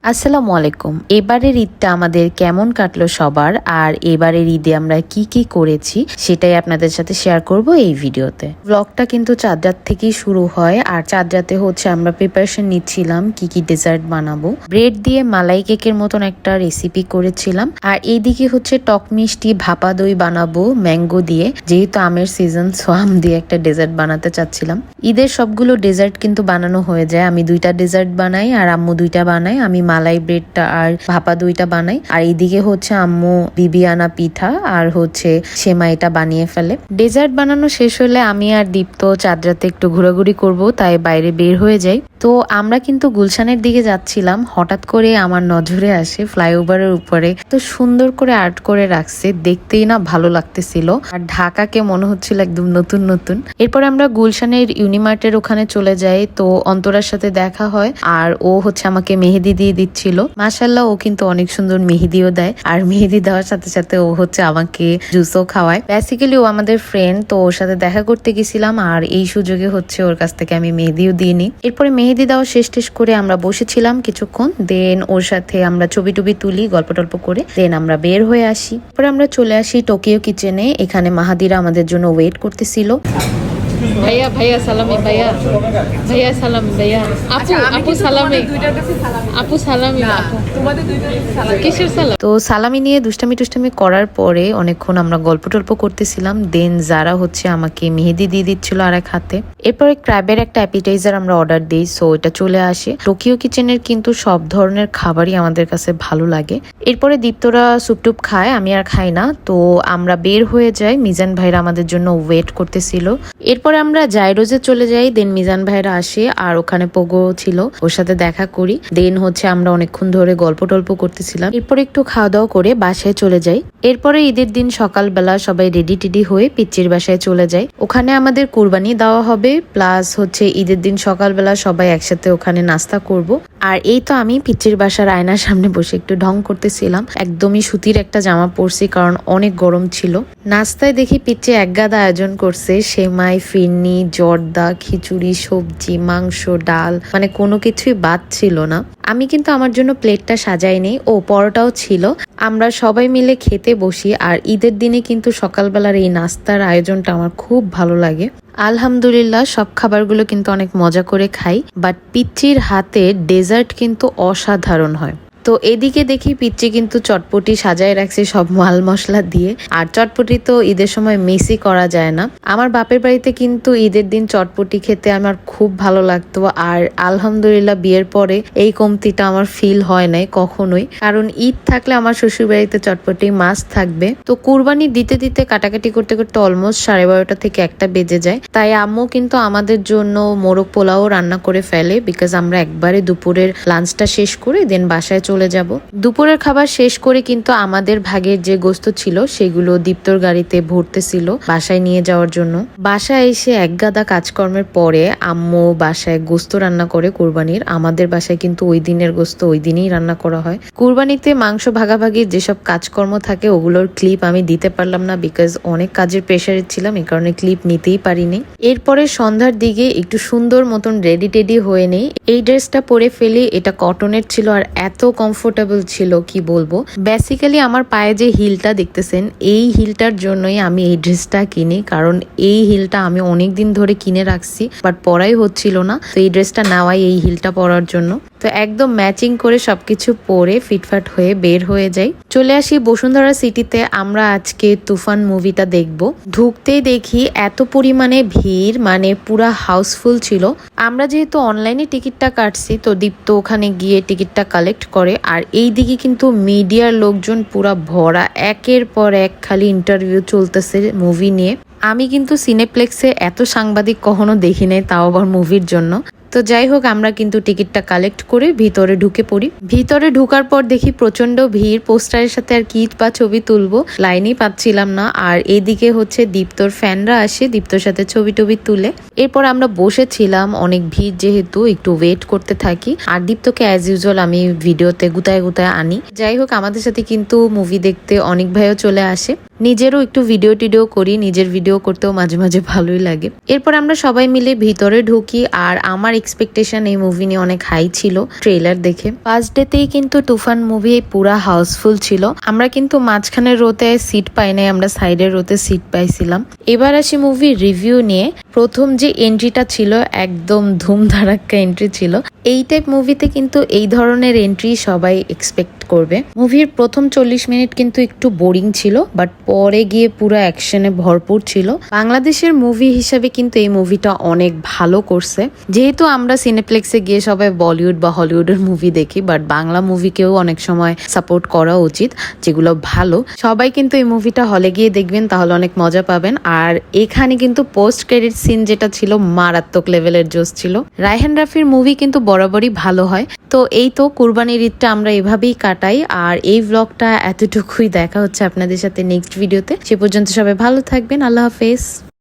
আসসালামু আলাইকুম। এবারের ঈদটা আমাদের কেমন কাটলো সবার, আর এবারের ঈদে আমরা কি কি করেছি সেটাই আপনাদের সাথে শেয়ার করব এই ভিডিওতে। ব্লগটা কিন্তু চাঁদ রাত থেকেই শুরু হয়, আর চাঁদ রাতে হচ্ছে আমরা প্রিপারেশন নিচ্ছিলাম কি কি ডেজার্ট বানাবো। ব্রেড দিয়ে মালাই কেকের মতন একটা রেসিপি করেছিলাম, আর এইদিকে হচ্ছে টক মিষ্টি ভাপা দই বানাবো ম্যাঙ্গো দিয়ে, যেহেতু আমের সিজন, সো আম দিয়ে একটা ডেজার্ট বানাতে চাচ্ছিলাম। ঈদের সবগুলো ডেজার্ট কিন্তু বানানো হয়ে যায়। আমি 2টা ডেজার্ট বানাই আর আম্মু 2টা বানায়। আমি মালাই ব্রেডটা আর ভাপা দইটা বানাই, আর এইদিকে হচ্ছে আম্মু বিবিয়ানা পিঠা আর হচ্ছে সেমাইটা বানিয়ে ফেলে। ডেজার্ট বানানো শেষ হলে আমি আর দীপ্ত চাঁদ রাতে একটু ঘোরাঘুরি করব, তাই বাইরে বের হয়ে যাই। তো আমরা কিন্তু গুলশানের দিকে যাচ্ছিলাম, হঠাৎ করে আমার নজরে আসে ফ্লাইওভারের উপরে তো সুন্দর করে আর্ট করে রাখছে, দেখতেই না ভালো লাগতেছিল, আর ঢাকাকে মনে হচ্ছিল একদম নতুন নতুন। এরপর আমরা গুলশানের ইউনিমার্টের ওখানে চলে যাই, তো অন্তরার সাথে দেখা হয়, আর ও হচ্ছে আমাকে মেহেদি দিয়ে দিচ্ছিল। মাশাআল্লাহ, ও কিন্তু অনেক সুন্দর মেহেদিও দেয়, আর মেহেদি দেওয়ার সাথে সাথে ও হচ্ছে আমাকে জুসও খাওয়ায়। বেসিক্যালি ও আমাদের ফ্রেন্ড, তো ওর সাথে দেখা করতে গেছিলাম, আর এই সুযোগে হচ্ছে ওর কাছ থেকে আমি মেহেদিও দিয়ে নিই। এরপরে মেহেদি দেওয়া শেষ করে আমরা বসেছিলাম কিছুক্ষণ, দেন ওর সাথে আমরা ছবি টবি তুলি, গল্প টল্প করে দেন আমরা বের হয়ে আসি। পরে আমরা চলে আসি টোকিও কিচেনে। এখানে মাহাদিরা আমাদের জন্য ওয়েট করতেছিল। ভাইয়া ভাইয়া সালামি ভাইয়া ভাইয়া সালামি ভাইয়া আপু আপু সালামি আপু সালামি তোমাদের দুইটার কাছে সালামি কিসের সালাম। তো সালামি নিয়ে দুষ্টামি টুষ্টামি করার পরে অনেকক্ষণ আমরা গল্প টল্প করতেছিলাম, দেন যারা হচ্ছে আমাকে মেহেদি দিয়ে দিচ্ছিল আর এক হাতে। এরপরে ক্র্যাবের একটা অ্যাপিটাইজার আমরা অর্ডার দিই, সো এটা চলে আসে। টোকিও কিচেনের কিন্তু সব ধরনের খাবারই আমাদের কাছে ভালো লাগে। এরপরে দীপ্তরা সুপটুপ খায়, আমি আর খাই না। তো আমরা বের হয়ে যাই, মিজান ভাইরা আমাদের জন্য ওয়েট করতেছিল। এরপরে আমরা জাইরোজে চলে যাই, দেন মিজান ভাইরা আসে, আর ওখানে পোগো ছিল, ওর সাথে দেখা করি। দেন হচ্ছে আমরা অনেকক্ষণ ধরে গল্প টল্প করতেছিলাম। এরপর একটু খাওয়া দাওয়া করে বাসায় চলে যাই। এরপরে ঈদের দিন সকালবেলা সবাই রেডি টেডি হয়ে পিচ্চির বাসায় চলে যায়। ওখানে আমাদের কুরবানি দেওয়া হবে, প্লাস হচ্ছে ঈদের দিন সকালবেলা সবাই একসাথে ওখানে নাস্তা করব। আর এই তো আমি পিচ্চির বাসার আয়নার সামনে বসে একটু ঢং করতেছিলাম। একদমই সুতির একটা জামা পরছি, কারণ অনেক গরম ছিল। নাস্তায় দেখি পিচ্চি এক গাদা আয়োজন করছে, সেমাই, ফিরনি, জর্দা, খিচুড়ি, সবজি, মাংস, ডাল, মানে কোনো কিছুই বাদ ছিল না। আমি কিন্তু আমার জন্য প্লেটটা সাজাইনি, ও পরোটাও ছিল। আমরা সবাই মিলে খেতে বসি, আর ঈদের দিনে কিন্তু সকালবেলার এই নাস্তার আয়োজনটা আমার খুব ভালো লাগে। আলহামদুলিল্লাহ, সব খাবারগুলো কিন্তু অনেক মজা করে খাই, বাট পিচ্চির হাতে ডেজার্ট কিন্তু অসাধারণ হয়। তো এদিকে দেখি পিচ্চি কিন্তু চটপটি সাজায় রাখছে সব মাল মশলা দিয়ে, আর চটপটি তো ঈদের সময় মিসই করা যায় না। আমার বাপের বাড়িতে কিন্তু ঈদের দিন চটপটি খেতে আমার খুব ভালো লাগতো, আর আলহামদুলিল্লাহ বিয়ের পরে এই কমতিটা আমার ফিল হয় নাই কখনোই, কারণ ঈদ থাকলে আমার শ্বশুর বাড়িতে চটপটি মাস্ট থাকবে। তো কুরবানি দিতে দিতে কাটাকাটি করতে করতে অলমোস্ট 12:30 থেকে 1টা বেজে যায়, তাই আম্মু কিন্তু আমাদের জন্য মোরগ পোলাও রান্না করে ফেলে, বিকজ আমরা একবারে দুপুরের লাঞ্চটা শেষ করে দেন বাসায় চলে যাব। দুপুরের খাবার শেষ করে কিন্তু আমাদের ভাগের যে গোস্ত ছিল সেগুলো দীপ্তর গাড়িতে ভরতেছিল বাসায় নিয়ে যাওয়ার জন্য। বাসায় এসে এক গাদা কাজকর্মের পরে আম্মু বাসায় গোস্ত রান্না করে কুরবানির। আমাদের বাসায় কিন্তু ওই দিনের গোস্ত ওই দিনই রান্না করা হয়। কুরবানিতে মাংস ভাগাভাগির যেসব কাজকর্ম থাকে ওগুলোর ক্লিপ আমি দিতে পারলাম না, বিকজ অনেক কাজের প্রেশারে ছিলাম, এই কারণে ক্লিপ নিতেই পারিনি। এরপরে সন্ধ্যার দিকে একটু সুন্দর মতন রেডি টেডি হয়ে নেই। এই ড্রেসটা পরে ফেলি, এটা কটনের ছিল আর এত কমফোর্টেবল ছিল কি বলবো। বেসিক্যালি আমার পায়ে যে হিলটা দেখতেছেন, এই হিলটার জন্যই আমি এই ড্রেসটা কিনি, কারণ এই হিলটা আমি অনেক দিন ধরে কিনে রাখছি, বাট পরাই হচ্ছিল না। তো এই ড্রেসটা নেওয়াই এই হিলটা পরার জন্য। তো একদম ম্যাচিং করে সবকিছু পরে ফিটফাট হয়ে বের হয়ে যাই। চলে আসি বসুন্ধরা সিটিতে। আমরা আজকে তুফান মুভিটা দেখব। ঢুকতেই দেখি এত পরিমাণে ভিড়, মানে পুরা হাউসফুল ছিল। আমরা যেহেতু অনলাইনে টিকিটটা কাটছি, তো দীপ্ত ওখানে গিয়ে টিকিটটা কালেক্ট করে, আর এই দিকে কিন্তু মিডিয়ার লোকজন পুরা ভরা, একের পর এক খালি ইন্টারভিউ চলতেছে মুভি নিয়ে। আমি কিন্তু সিনেপ্লেক্সে এত সাংবাদিক কখনো দেখি নাই, তাও আবার মুভির জন্য। তো যাই হোক, আমরা কিন্তু টিকিটটা কালেক্ট করে ভিতরে ঢুকে পড়ি। ভিতরে ঢুকার পর দেখি প্রচন্ড ভিড়, পোস্টারের সাথে আর কি বা ছবি তুলবো, লাইনই পাচ্ছিলাম না। আর এইদিকে হচ্ছে দীপ্তর ফ্যানরা আসে, দীপ্তর সাথে ছবি টবি তুলে। এরপর আমরা বসেছিলাম, অনেক ভিড় যেহেতু একটু ওয়েট করতে থাকি, আর দীপ্তকে অ্যাজ ইউজুয়াল আমি ভিডিওতে গুতায় গুতায় আনি। যাই হোক, আমাদের সাথে কিন্তু মুভি দেখতে অনেক ভাইও চলে আসে। নিজেরও একটু ভিডিও টিডিও করি, নিজের ভিডিও করতেও মাঝে মাঝে ভালোই লাগে। এরপর আমরা সবাই মিলে ভিতরে ঢুকি, আর আমার এক্সপেকটেশন এই মুভি নিয়ে অনেক হাই ছিল ট্রেলার দেখে। ফার্স্ট ডেতেই কিন্তু তুফান মুভি পুরা হাউসফুল ছিল। আমরা কিন্তু মাঝখানের রোতে সিট পাই নাই, আমরা সাইডের রোতে সিট পাইছিলাম। এবার আসি মুভির রিভিউ নিয়ে। প্রথম যে এন্ট্রিটা ছিল একদম ধুমধারাক্কা এন্ট্রি ছিল। এই টাইপ মুভিতে কিন্তু এই ধরনের এন্ট্রি সবাই এক্সপেক্ট করবে। মুভির প্রথম 40 মিনিট কিন্তু একটু বোরিং ছিল, বাট পরে গিয়ে পুরো অ্যাকশনে ভরপুর ছিল। বাংলাদেশের মুভি হিসাবে কিন্তু এই মুভিটা অনেক ভালো করছে। যেহেতু আমরা সিনেপ্লেক্সে গিয়ে সবাই বলিউড বা হলিউডের মুভি দেখি, বাট বাংলা মুভিকেও অনেক সময় সাপোর্ট করা উচিত, যেগুলো ভালো। সবাই কিন্তু এই মুভিটা হলে গিয়ে দেখবেন, তাহলে অনেক মজা পাবেন। আর এখানে কিন্তু পোস্ট ক্রেডিট সিন যেটা ছিল মারাত্মক লেভেলের জোশ ছিল। রায়হান রাফির মুভি কিন্তু বরাবরই ভালো হয়। তো এই তো কুরবানির ঈদটা আমরা এভাবেই কাটাই। আর এই ব্লগটা এতটুকুই। দেখা হচ্ছে আপনাদের সাথে নেক্সট ভিডিওতে। সে পর্যন্ত সবাই ভালো থাকবেন। আল্লাহ হাফেজ।